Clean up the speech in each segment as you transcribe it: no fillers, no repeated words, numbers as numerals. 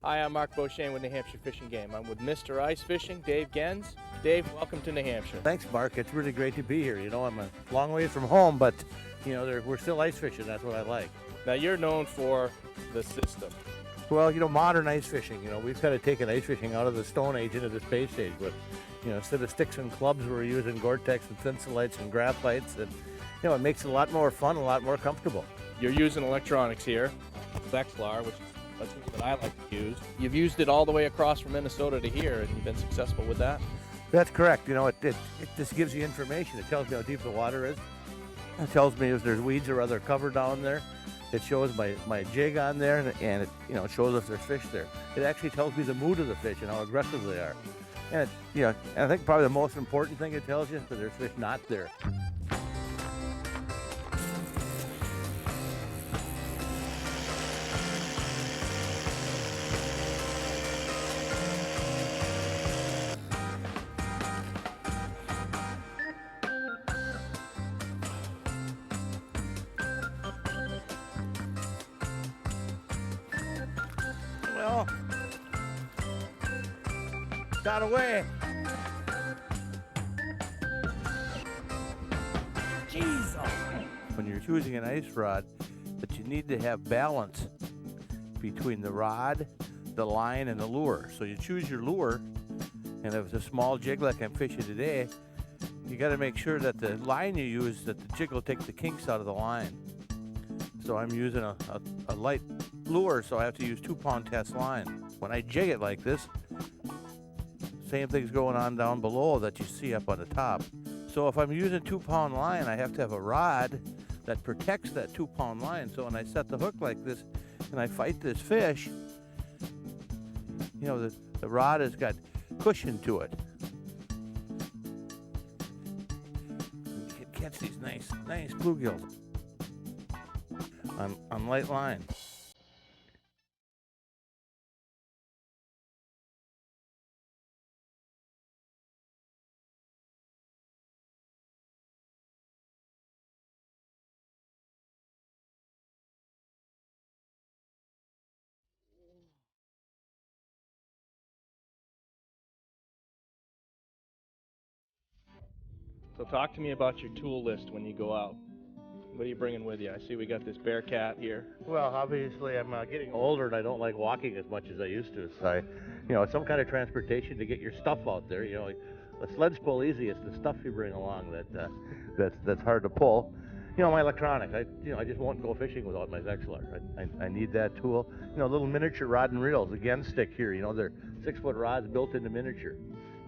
Hi, I'm Mark Beauchesne with New Hampshire Fishing Game. I'm with Mr. Ice Fishing, Dave Gens. Dave, welcome to New Hampshire. Thanks, Mark. It's really great to be here. You know, I'm a long way from home, but, you know, we're still ice fishing. That's what I like. Now, you're known for the system. Well, you know, modern ice fishing, you know, we've kind of taken ice fishing out of the Stone Age into the Space Age. But, you know, instead of sticks and clubs, we're using Gore-Tex and Thinsulites and graphites. And, you know, it makes it a lot more fun, a lot more comfortable. You're using electronics here, Vexlar, which is a tool that I like to use. You've used it all the way across from Minnesota to here, and you've been successful with that? That's correct. You know, it just gives you information. It tells me how deep the water is. It tells me if there's weeds or other cover down there. It shows my jig on there, and it, you know, it shows if there's fish there. It actually tells me the mood of the fish and how aggressive they are. And, you know, and I think probably the most important thing it tells you is that there's fish not there. Well, got away. Jesus! When you're choosing an ice rod, that you need to have balance between the rod, the line, and the lure. So you choose your lure, and if it's a small jig like I'm fishing today, you got to make sure that the line you use, that the jig will take the kinks out of the line. So I'm using a light lure, so I have to use 2-pound test line. When I jig it like this, same thing's going on down below that you see up on the top. So if I'm using 2-pound line, I have to have a rod that protects that 2-pound line. So when I set the hook like this and I fight this fish, you know, the rod has got cushion to it. You can catch these nice bluegills on light line. So talk to me about your tool list when you go out. What are you bringing with you? I see we got this Bearcat here. Well, obviously, I'm getting older and I don't like walking as much as I used to. So, you know, some kind of transportation to get your stuff out there. You know, like, the sleds pull easy. It's the stuff you bring along that's hard to pull. You know, my electronics. I just won't go fishing without my Vexlar. I need that tool. You know, little miniature rod and reels. Again, stick here. You know, they're 6-foot rods built into miniature.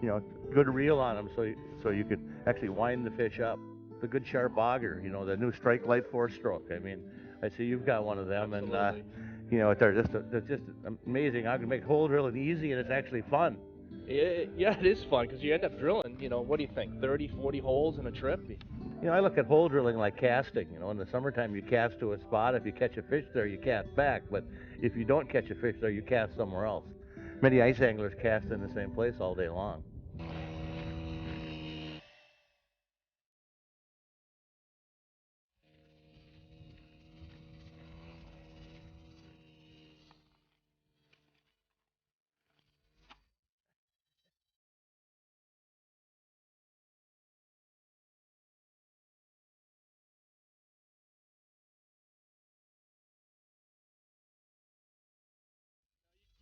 You know, good reel on them so you could actually wind the fish up. The good sharp auger, you know, the new Strike Light 4-stroke. I mean, I see you've got one of them. Absolutely. And you know, they're just amazing. I can make hole drilling easy, and it's actually fun. Yeah, it is fun because you end up drilling, you know, what do you think, 30, 40 holes in a trip? You know, I look at hole drilling like casting. You know, in the summertime you cast to a spot. If you catch a fish there, you cast back. But if you don't catch a fish there, you cast somewhere else. Many ice anglers cast in the same place all day long.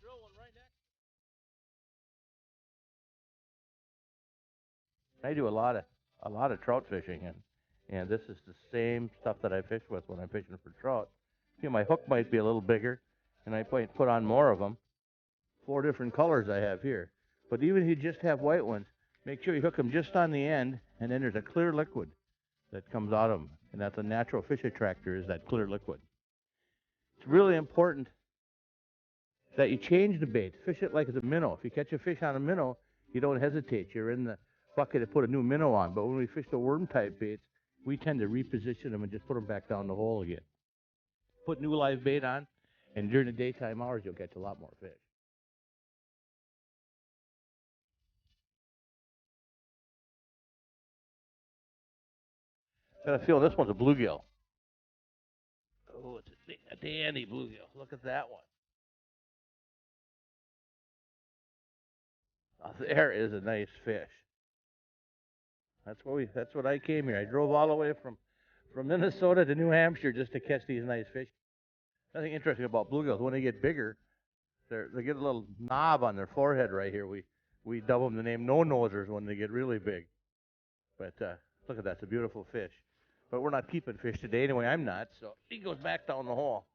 Drill one right next. I do a lot of trout fishing, and this is the same stuff that I fish with when I'm fishing for trout. You know, my hook might be a little bigger, and I might put on more of them. 4 different colors I have here. But even if you just have white ones, make sure you hook them just on the end, and then there's a clear liquid that comes out of them, and that's a natural fish attractor, is that clear liquid. It's really important that you change the bait. Fish it like it's a minnow. If you catch a fish on a minnow, you don't hesitate. You're in the bucket to put a new minnow on. But when we fish the worm-type baits, we tend to reposition them and just put them back down the hole again. Put new live bait on, and during the daytime hours, you'll catch a lot more fish. I got a feeling this one's a bluegill. Oh, it's a dandy bluegill. Look at that one. Now, there is a nice fish. That's what I came here. I drove all the way from Minnesota to New Hampshire just to catch these nice fish. Nothing interesting about bluegills. When they get bigger, they get a little knob on their forehead right here. We dub them the name no-nosers when they get really big. But look at that. It's a beautiful fish. But we're not keeping fish today anyway. I'm not. So he goes back down the hole.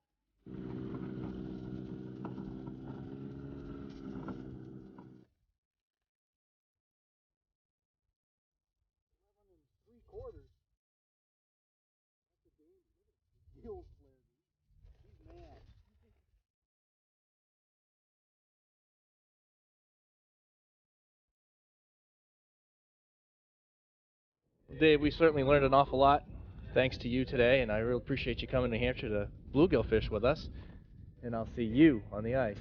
Dave, we certainly learned an awful lot thanks to you today, and I really appreciate you coming to New Hampshire to bluegill fish with us. And I'll see you on the ice.